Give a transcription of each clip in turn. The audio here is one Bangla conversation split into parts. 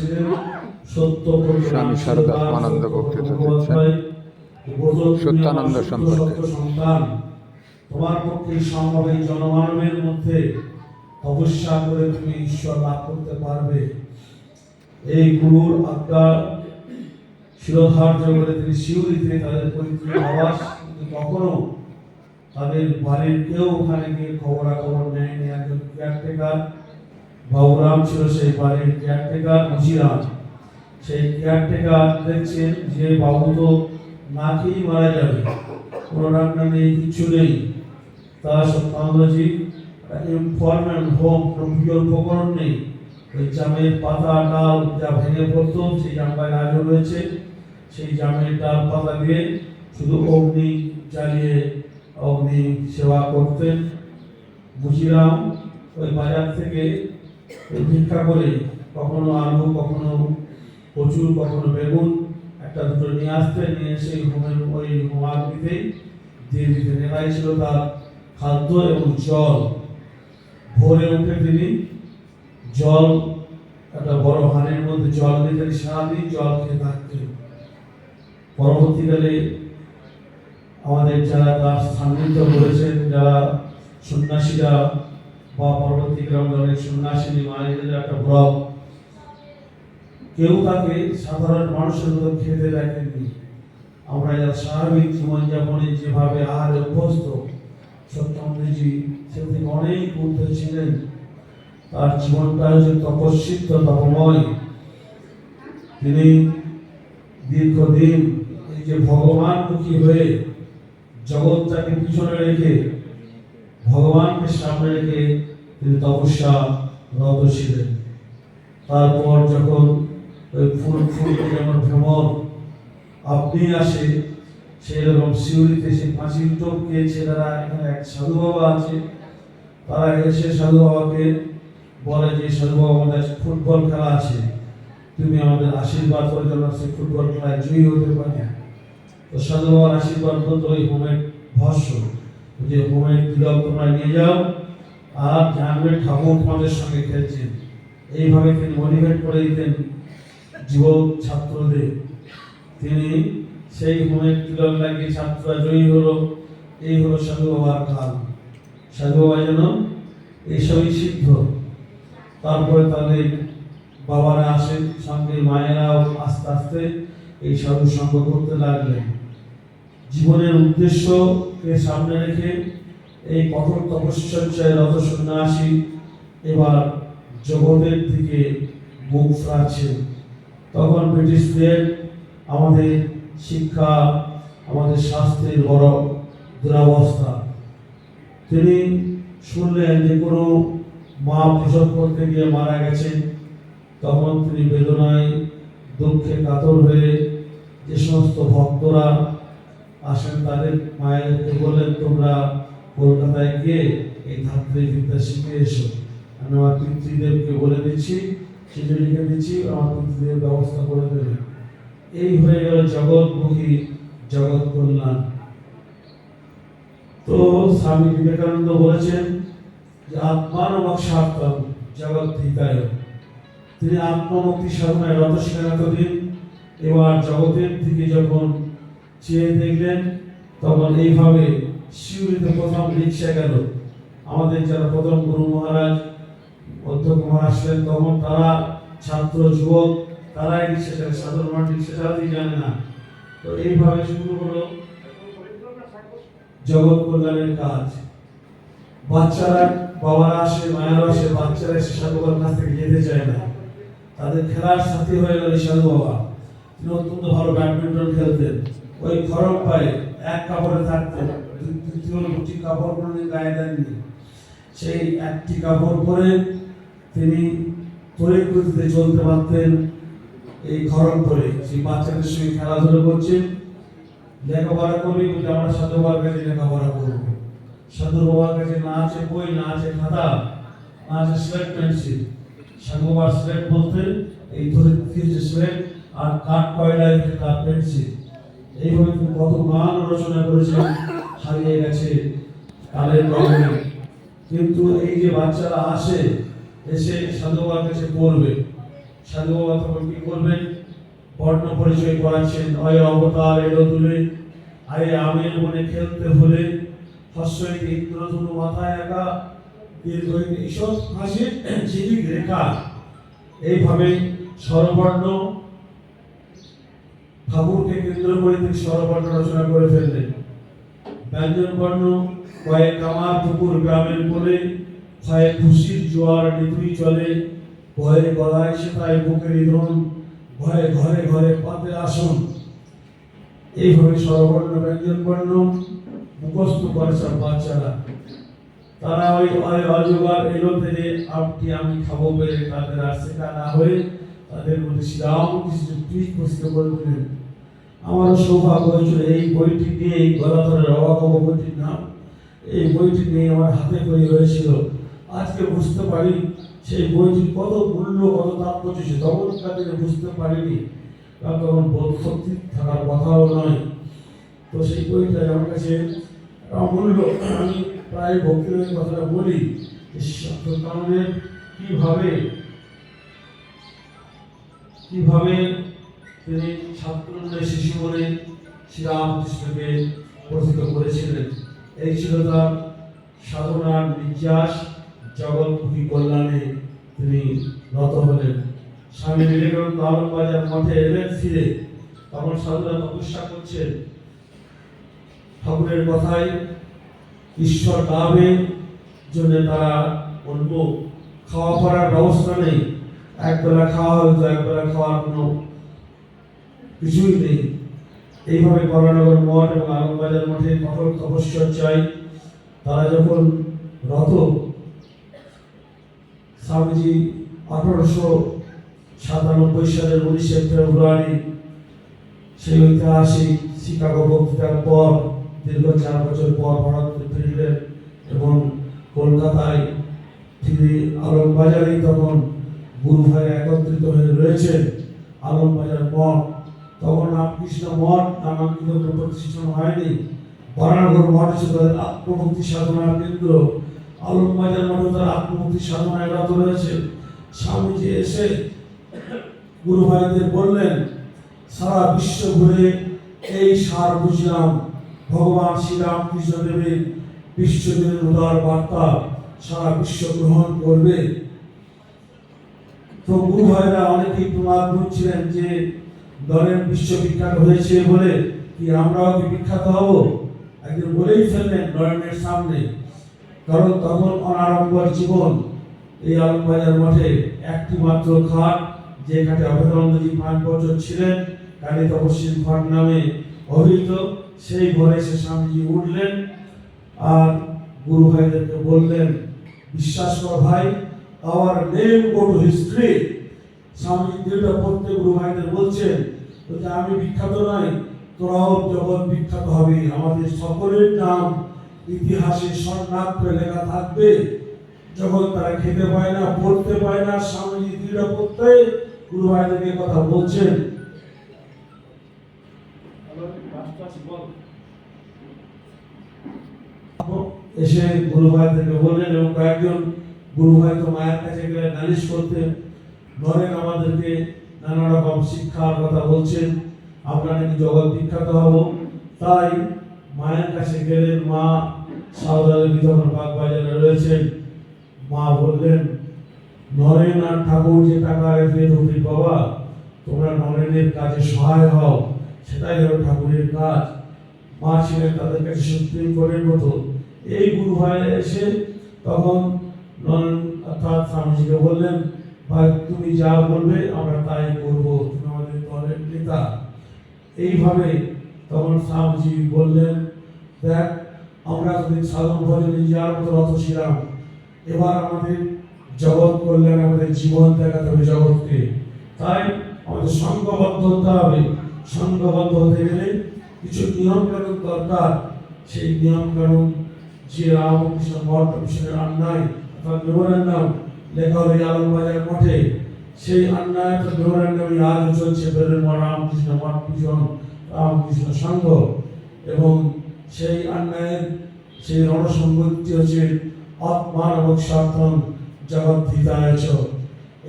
করেছিলেন সত্য স্বামী শারদাত্মানন্দ বক্তৃতা দিচ্ছেন সত্যানন্দ সম্পর্কে। সন্তান, তোমার পক্ষে সম্ভব এই জনমানবের মধ্যে তপস্যা করে তুমি ঈশ্বর লাভ করতে পারবে। এই গুরুর আজ্ঞা শিরোধার্য করে তিনি শিউরিতে তাদের পৈতৃক আবাস, কিন্তু কখনো তাদের বাড়ির কেউ ওখানে গিয়ে খবরাখবর নেয়নি। একজন কেয়ারটেকার বাবুরাম ছিল সেই বাড়ির কেয়ারটেকার, মুজিরাম। সেই কেয়ারটেকার দেখছেন যে বাবু তো না খেয়েই মারা যাবে, কোনো রান্না নেই, কিছু নেই। তার সত্যানন্দজি ইনফরমেন্ট হোম, কোনো উপকরণ নেই। ওই জামের পাতা ডাল যা ভেঙে পড়তো সেই জামগায় আজও রয়েছে। সেই জামের ডাল পাতা দিয়ে শুধু অগ্নি জ্বালিয়ে অগ্নি সেবা করতেন। মুজিরাম ওই বাজার থেকে ভিক্ষা করে কখনো আলু, কখনো কচু, কখনো বেগুন একটা দুটো নিয়ে আসতেন, নিয়ে সেই হোমের ওই হোমাগ্নিতেই দিয়ে দিতেন। এরাই ছিল তার খাদ্য এবং জল। ভোরে উঠে তিনি জল একটা বড় হাঁড়ির মধ্যে জল দিতেন, সারাদিন জল খেয়ে থাকতেন। পরবর্তীকালে আমাদের যারা তার সান্নিধ্য করেছেন, যারা সন্ন্যাসীরা বা পরবর্তীকালে অনেক সন্ন্যাসিনী মায়েদের একটা ব্রত, কেউ তাকে সাধারণ মানুষের মতো খেতে দেখেননি। আমরা যারা স্বাভাবিক জীবনযাপনে যেভাবে আহারে অভ্যস্ত, সত্যানন্দজি সে থেকে অনেক ঊর্ধ্বে ছিলেন। তার জীবনটা হচ্ছে তপস্বিত, তপময়। তিনি দীর্ঘদিন এই যে ভগবানমুখী হয়ে জগৎটাকে পিছনে রেখে ভগবানকে সামনে রেখে তিনি তপস্যা রত ছিলেন। তারপর যখন ওই ফুল যেমন ভ্রমণ আপনি আসে, সেই রকম শিউরিতে সে পাঁচিল টপকে ছেলেরা, এখানে এক সাধু বাবা আছে, তারা এসে সাধু বাবাকে বলে যে সাধু বাবা আমাদের ফুটবল খেলা আছে, তুমি আমাদের আশীর্বাদ করে জন্য সেই ফুটবল খেলায় জয়ী হতে পারে। তো সাধু বাবার আশীর্বাদ বলতো ওই হোমের ভস্য, যে হোমের তিলক তোমরা নিয়ে যাও আর জানবে ঠাকুর তোমাদের সঙ্গে খেলছেন। এইভাবে তিনি মোটিভেট করে দিতেন যুবক ছাত্রদের। তিনি সেই হোমের তিলক লাগিয়ে ছাত্ররা জয়ী হলো। এই হলো সাধু বাবার কাল। সাধু বাবা যেন এইসবই সিদ্ধ। তারপরে তাদের বাবারা আসেন, সঙ্গে মায়েরাও আস্তে আস্তে এই সাধু সঙ্গ করতে লাগলেন। জীবনের উদ্দেশ্যকে সামনে রেখে এই কঠোর তপস্যায় রত সন্ন্যাসী এবার জগতের দিকে মুখ ফেরাচ্ছেন। তখন ব্রিটিশদের আমাদের শিক্ষা, আমাদের স্বাস্থ্যের বড় দুরবস্থা। তিনি শুনলেন যে কোনো মা প্রসব করতে গিয়ে মারা গেছেন। তখন তিনি বেদনায় দুঃখে কাতর হয়ে যে সমস্ত ভক্তরা আসেন তাদের মায়েরকে বললেন, তোমরা কলকাতায় গিয়ে এই ধাত্রী বিদ্যা শিখে এসো, আমি আমার পিতৃদেবকে বলে দিচ্ছি, চিঠি লিখে দিচ্ছি, আমার পিতৃদেব ব্যবস্থা করে দেবে। এই হয়ে গেল জগৎমুখী, জগৎ কল্যাণ। তো স্বামী বিবেকানন্দ বলেছেন যে আত্মার মোক্ষার্থম জগৎ হিতায়। তিনি আত্মমুক্তি সাধনায় রত ছিলেন এতদিন। এবার জগতের দিকে যখন চেয়ে দেখলেন, তখন এইভাবে শিউরিতে প্রথম রিক্সা গেল। আমাদের যারা প্রথম গুরু মহারাজ, অধ্যক্ষ মহারাজ ছিলেন, তখন তারা ছাত্র যুবক তারাই রিক্সা চালায়, সাধারণ মানুষ রিক্সা চালাতেই জানে না। তো এইভাবে শুরু হলো জগৎ কল্যাণের কাজ। বাচ্চারা, বাবারা আসে, মায়েরা আসে, বাচ্চারা এসে সাধু বাবার কাছ থেকে যেতে চায় না। তাদের খেলার সাথী হয়ে গেল সাধু বাবা। তিনি অত্যন্ত ভালো ব্যাডমিন্টন খেলতেন। ওই খরম পায়ে এক কাপড়ে থাকতেন, দুটি কাপড় কোনোদিন গায়ে দেননি। সেই একটি কাপড় পরে তিনি তড়িৎ গতিতে চলতে পারতেন। এই খরম পরে সেই বাচ্চাদের সঙ্গে খেলাধুলো করছেন। লেখাপড়া করবি বলে আমরা সাধু বাবার কাছে লেখাপড়া করবো। সাধু বাবার কাছে না আছে বই, না আছে খাতা, না আছে স্লেট পেন্সিল। সাধু বাবার স্লেট বলতে এই ধরে যে স্লেট আর কাঠ কয়লায় তার পেন্সিল। এইভাবে তিনি কত গান রচনা করেছেন, হারিয়ে গেছে কালের প্রভাবে। কিন্তু এই যে বাচ্চারা আসে, এসে সাধু বাবার কাছে পড়বে, সাধু বাবা তখন কি করবেন, বর্ণ পরিচয় করাচ্ছেন। অয় অবতার এলো তুলে, আয়ে আমের মনে খেলতে ভুলে, হস্যইতে ইন্দ্রধনু মাথায় একা, দীর্ঘইতে ঈষৎ হাসি ঝিলিক রেখা। এইভাবে স্বরবর্ণ ঠাকুরকে কেন্দ্র করে তিনি স্বরবর্ণ রচনা করে ফেললেন। ব্যঞ্জন বর্ণ কয়েক কামার পুকুর গ্রামের কোলে, ছয় খুশির জোয়ার নিতুই চলে, ভয়ে গলায় সেতায় বুকের ধন, ভয়ে ঘরে ঘরে পাতে আসন। এইভাবে স্বরবর্ণ ব্যঞ্জন বর্ণ মুখস্থ করে সব বাচ্চারা। তারা ওই অজগার এলো থেকে আপনি আমি খাবো পেরে তাদের আর শেখা না হয়ে তাদের মধ্যে শ্রীরামকৃষ্ণ টুইট প্রশ্ন করে দিলেন। আমারও সৌভাগ্য হয়েছিল এই বইটি নিয়ে, এই গলাধরের অবাক বইটির নাম, এই বইটি নিয়ে আমার হাতে তৈরি হয়েছিল। আজকে বুঝতে পারি সেই বইটির কত মূল্য, কত তাৎপর্য সে তখনকার দিনে বুঝতে পারিনি, কারণ তখন বোধ শক্তি থাকার কথাও নয়। তো সেই বইটা আমার কাছে অমূল্য। আমি প্রায় ভক্তির কথাটা বলি যে সত্যকারণের কিভাবে তিনি ছাত্র শিশু বলে শ্রীরামকৃষ্ণকে প্রথিত করেছিলেন। এই ছিল তার সাধনার নির্যাস। জগৎমুখী কল্যাণে তিনি রত হলেন। স্বামী বিবেকানন্দ আলমবাজার মঠে এলেন ফিরে, তখন সাধুরা তপস্যা করছেন। ঠাকুরের কথায় ঈশ্বর লাভের জন্য তারা উন্মুখ। খাওয়া পড়ার ব্যবস্থা নেই, একবেলা খাওয়া হয়তো, একবেলা খাওয়ার কোনো কিছুই নেই। এইভাবে কলানগর মঠ এবং আলমবাজার মঠে কঠোর তপস্যায় তারা যখন রত, স্বামীজি 1897 সালের 19 ফেব্রুয়ারি সেই ঐতিহাসিক শিকাগো বক্তৃতার পর দীর্ঘ 4 বছর পর ভারতে ফিরলেন এবং কলকাতায় তিনি আলমবাজারেই তখন গুরু ভাই একত্রিত হয়ে রয়েছেন। আলমবাজার মঠ তখন রামকৃষ্ণ মঠ নামাঙ্কিত প্রতিষ্ঠিত হয়নি। বরানগর মঠ ছিল তাদের আত্মভক্তি সাধনার কেন্দ্র। আলমবাজার মঠ তার আত্মভক্তি সাধনায় রত রয়েছে। স্বামীজি এসে গুরু ভাইদের বললেন, সারা বিশ্ব ঘুরে এই সার বুঝলাম, ভগবান শ্রীরামকৃষ্ণ দেবের বিশ্বজনীন উদার বার্তা সারা বিশ্ব গ্রহণ করবে। তো গুরু ভাইরা অনেকেই প্রমাদ করছিলেন যে দলের বিশ্ববিখ্যাত হয়েছে বলে কি আমরাও কি বিখ্যাত হব। একদিন বলেই ফেললেন নরেনের সামনে, কারণ তখন অনাড়ম্বর জীবন। এই আলমবাজার মঠে একটি মাত্র খাট, যে খাটে অভেদানন্দজি 5 বছর ছিলেন, কালী তপস্বীর ঘর নামে অভিহিত। সেই ঘরে এসে স্বামীজি উঠলেন আর গুরু ভাইদেরকে বললেন, বিশ্বাস কর ভাই, hour name go to history. Swamiji দুইটা পড়তে গুরু ভাইদের বলছেন যে আমি বিখ্যাত নই, তোরাও জগৎ বিখ্যাত হবে, আমাদের সকলের নাম ইতিহাসে স্বর্ণাক্ষরে লেখা থাকবে। যখন তারা খেতে পায় না, পড়তে পায় না, স্বামীজি দুইটা পড়তে গুরু ভাইদেরকে কথা বলছেন। এসে গুরু ভাইদেরকে বললেন এবং কয়েকজন গুরু ভাই তো মায়ের কাছে গেলে নালিশ করতেন, নরেন আমাদেরকে নানা রকম শিক্ষার কথা বলছেন, আমরা নাকি জগৎ বিখ্যাত হব। তাই মায়ের কাছে গেলেন। মা সাউদালি তখন বাগবাজারে রয়েছেন। মা বললেন, নরেন আর ঠাকুর যে টাকা রেখে রুটির বাবা, তোমরা নরেনের কাজে সহায় হও, সেটাই হলো ঠাকুরের কাজ। মা ছিলেন তাদের কাছে সুপ্রিম কোর্টের মতো। এই গুরু ভাই এসে তখন নরেন অর্থাৎ স্বামীজিকে বললেন, ভাই তুমি যা বলবে আমরা তাই করবো, তুমি আমাদের দলের নেতা। এইভাবে তখন স্বামীজি বললেন, দেখ আমরা যদি সাধন ভজনে যাওয়ার মতো রথ ছিলাম, এবার আমাদের জগৎ করলেন, আমাদের জীবন দেখাতে হবে জগৎকে। তাই আমাদের সংঘবদ্ধ হতে হবে। সংঘবদ্ধ হতে গেলে কিছু নিয়ম কানুন দরকার। সেই নিয়ম কানুন যে রামকৃষ্ণ মঠ মিশনের আন্নায় অর্থাৎ মেমোরেন্ডাম লেখা হলো আলমবাজার মঠে, সেই আন্নায় মেমোরেন্ডামই আজ চলছে বেলুড় মঠ রামকৃষ্ণ মঠ মিশন রামকৃষ্ণ সংঘ। এবং সেই আন্নায়ের সেই রণসংগতি হচ্ছে আত্মানবক স্বার্থম জগৎ হিতায় চ।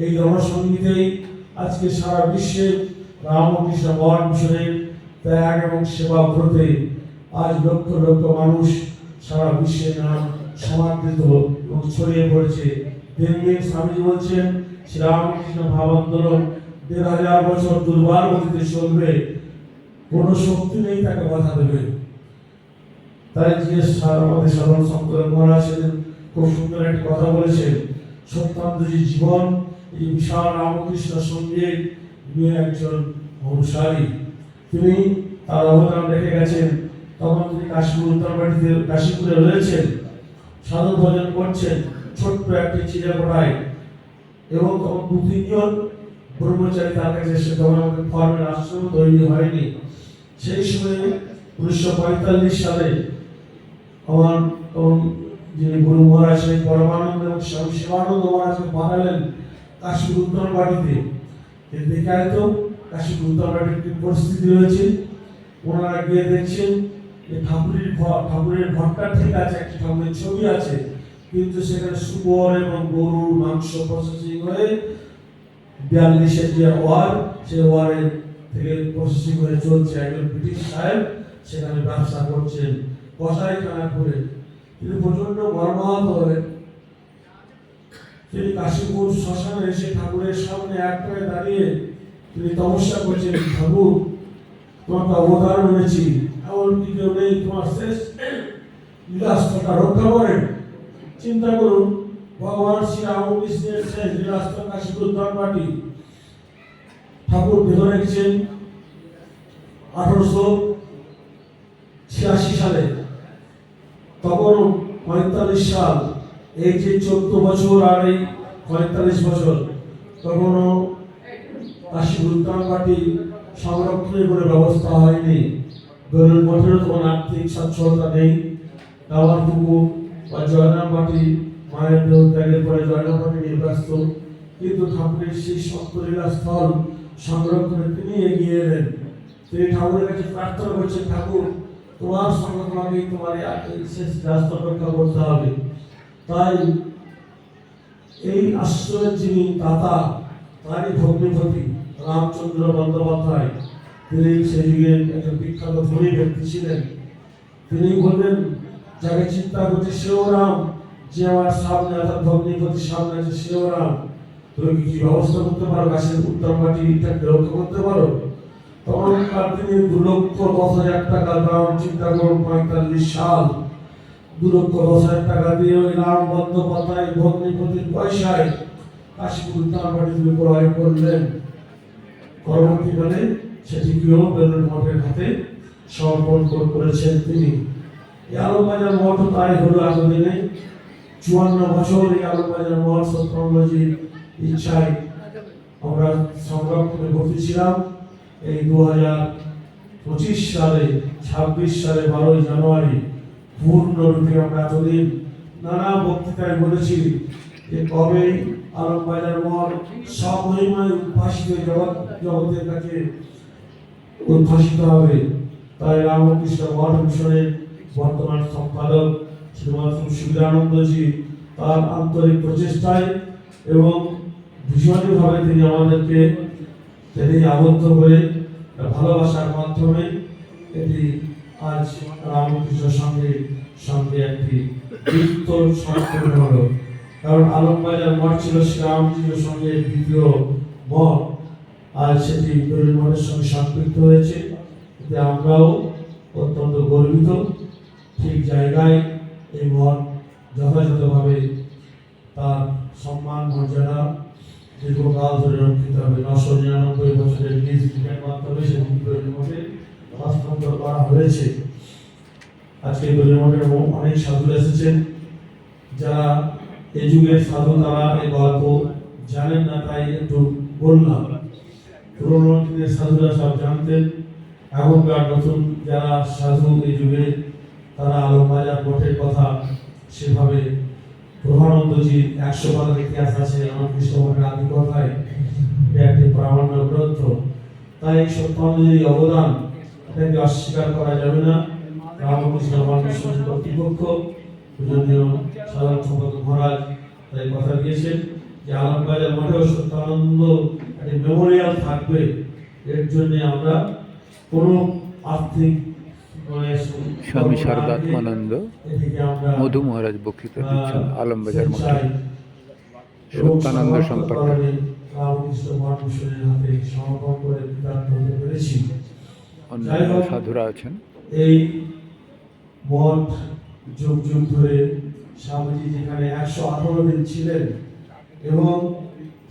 এই রণসঙ্গীতেই আজকে সারা বিশ্বে রামকৃষ্ণ মঠ মিশনের ত্যাগ এবং সেবা করতে আজ লক্ষ লক্ষ মানুষ সারা বিশ্বে নাম সমাদৃত এবং ছড়িয়ে পড়েছে। দিন দিন স্বামীজি বলছেন শ্রীরামকৃষ্ণ ভাব আন্দোলন ১,৫০০ বছর দুর্বার গতিতে চলবে, কোনো শক্তি নেই তাকে বাধা দেবে। তাই যে আমাদের সাধারণ সম্প্রদায় মহারাজ সেদিন খুব সুন্দর একটি কথা বলেছেন, সত্যানন্দজির জীবন এই বিশাল রামকৃষ্ণ সঙ্গে একজন অনুসারী, তিনি তার অবদান রেখে গেছেন। তখন তিনি কাশীপুর উত্তরবাড়িতে কাশীপুরে রয়েছেন, সাধু ভজন করছেন ছোট্ট একটি চিড়াকোঠায়, এবং তখন ২-৩ জন ব্রহ্মচারী তার কাছে এসে, তখন আমাদের ফর্মের আশ্রম তৈরি হয়নি। সেই সময়ে ১৯৪৫ সালে আমার তখন যিনি গুরু মহারাজ সেই পরমানন্দ এবং স্বামী শিবানন্দ মহারাজকে পাঠালেন কাশীপুর উত্তরবাড়িতে। দেখায় তো কাশীপুর উত্তরবাড়ির একটি পরিস্থিতি রয়েছে। ওনারা গিয়ে দেখছেন যে ঠাকুরের ঘরটা ঠিক আছে, একটি ঠাকুরের ছবি আছে, কিন্তু সেখানে শুকর এবং গরুর মাংস প্রসেসিং হয়ে ৪২-এর যে ওয়ার, সেই ওয়ারের থেকে প্রসেসিং হয়ে চলছে। একজন ব্রিটিশ সাহেব সেখানে ব্যবসা করছেন কসাইখানা করে। তিনি প্রচন্ড মর্মাহত হলেন। তিনি কাশীপুর শ্মশানে এসে ঠাকুরের সামনে এক পায়ে দাঁড়িয়ে তিনি তপস্যা করছেন, ঠাকুর তোমাকে অবতার মেনেছি, এমনকি কেউ নেই তোমার শেষ লীলাস্তটা রক্ষা করেন। চিন্তা করুন, ভগবান শ্রী রামকৃষ্ণের শেষ লীলাস্ত কাশীপুর দরবারটি ঠাকুর বেঁধে রেখেছেন ১৮৮৬ সালে। তখন ৪৫ সাল, এই যে ১৪ বছর আর এই ৪৫ বছর, তখনও কাশীপুর দরবারটি সংরক্ষণের কোনো ব্যবস্থা হয়নি। বেলুড় মঠেরও তখন আর্থিক সচ্ছলতা নেই। দাওয়ার পুকুর বা জয়নামবাটি মায়ের দেহ ত্যাগের পরে জয়নামবাটি নিয়ে ব্যস্ত, কিন্তু ঠাকুরের সেই সপ্তলীলা স্থল সংরক্ষণে তিনি এগিয়ে এলেন। তিনি ঠাকুরের কাছে প্রার্থনা করছেন, ঠাকুর তোমার সঙ্গে তোমাকে তোমার শেষ রাস্তা রক্ষা করতে হবে। তাই এই আশ্রয়ের যিনি দাতা, তারই ভগ্নিপতি রামচন্দ্র বন্দ্যোপাধ্যায়, তিনি সেই যুগের একজন বিখ্যাত ধনী ব্যক্তি ছিলেন। তিনি বললেন, যাকে চিন্তা করছে সেও রাম, যে আমার সামনে অর্থাৎ ভগ্নিপতির সামনে আছে সেও রাম, তুমি কি ব্যবস্থা করতে পারো, গাছের উত্তরবাটিটাকে রক্ষা করতে পারো? তখনকার তিনি ২,১০,০০০ টাকা দাম, চিন্তা করুন ৪৫ সাল, ২,১০,০০০ টাকা দিয়ে ওই রাম বন্দ্যোপাধ্যায় ভগ্নিপতির পয়সায় কাশীপুর উত্তরবাটি তিনি ক্রয় করলেন। পরবর্তীকালে সেটিকেও বেলুড় মঠের হাতে সমর্পণ করেছেন তিনি। এই আলমবাজার মঠ তাই হলো এতদিনে ৫৪ বছর এই আলমবাজার মঠ সত্যানন্দজির ইচ্ছায় আমরা সংরক্ষণে বসেছিলাম। এই ২০২৫ সালে ২৬ সালে ১২ই জানুয়ারি পূর্ণরূপে আমরা এতদিন নানা বক্তৃতায় বলেছি যে কবে আলমবাজার মঠ স্বমহিমায় উদ্ভাসিত জগতের কাছে উদ্ভাসিত হবে। তাই রামকৃষ্ণ মঠ মিশনের বর্তমান সম্পাদক শ্রীমৎ সুবিধানন্দজি তার আন্তরিক প্রচেষ্টায় এবং ভীষণভাবে তিনি আমাদেরকে আবদ্ধ করে ভালোবাসার মাধ্যমে এটি আজ রামকৃষ্ণ সঙ্গে একটি যুক্ত সম্পূর্ণ হলো। কারণ আলমবাজার মঠ ছিল শ্রীরামকৃষ্ণের সঙ্গে দ্বিতীয় মঠ, আজ সেটি বেলুড় মঠের সঙ্গে সম্পৃক্ত হয়েছে। এতে আমরাও অত্যন্ত গর্বিত। ঠিক জায়গায় এই মঠ যথাযথভাবে তার সম্মান মর্যাদা দীর্ঘকাল ধরে রক্ষিত হবে। ৯৯৯ বছরের লিজ ডিটের মাধ্যমে সেটি বেলুড় মঠে হস্তান্তর করা হয়েছে। আজকে বেলুড় মঠের অনেক সাধু এসেছেন, যারা এই যুগের সাধু, তারা এই গল্প জানেন না, তাই একটু বললাম। পুরোনো দিনের সাধুরা সব জানতেন, এখনকার নতুন যারা সাধু এই যুগে, তারা আলমবাজার মঠের কথা সেভাবে, প্রভানন্দজির ১০০ পাতার ইতিহাস আছে রামকৃষ্ণ মঠের আদি কথায়, এটা একটি প্রামাণ্য গ্রন্থ। তাই সত্যানন্দজির অবদান এটাকে অস্বীকার করা যাবে না। রামকৃষ্ণ মঠ মিশনের কর্তৃপক্ষ, পূজনীয় সাধারণ সম্পাদক মহারাজ তাই কথা দিয়েছেন যে আলমবাজার মঠেও সত্যানন্দ মেমোরিয়াল থাকবে, এর জন্য আমরা কোনো আর্থিক স্বামী শারদাত্মানন্দ এদিকে আমরা মধু মহারাজ বক্তৃতা দিচ্ছেন আলমবাজার মঠে সত্যানন্দ সম্পর্কে। রামকৃষ্ণ মঠ মিশনের হাতে সমর্পণ করে কৃতার্থ হতে পেরেছি। অন্যান্য সাধুরা আছেন। এই মঠ যুগ যুগ ধরে স্বামীজি যেখানে 118 দিন ছিলেন এবং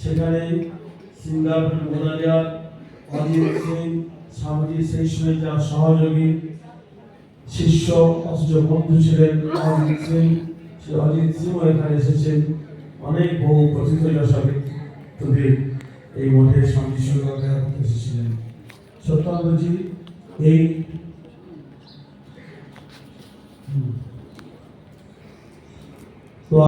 সেখানে সিঙ্গাপুর মোনালিয়া অজিত সিং স্বামীজি সেই সময় যার সহযোগী শিষ্য অথচ বন্ধু ছিলেন অজিত সিং, সেই অজিত সিংও এখানে এসেছেন। অনেক বহু প্রথিত যশাবিদদের এই মঠে স্বামীজির সঙ্গে দেখা করতে এসেছিলেন। সত্যানন্দজি এই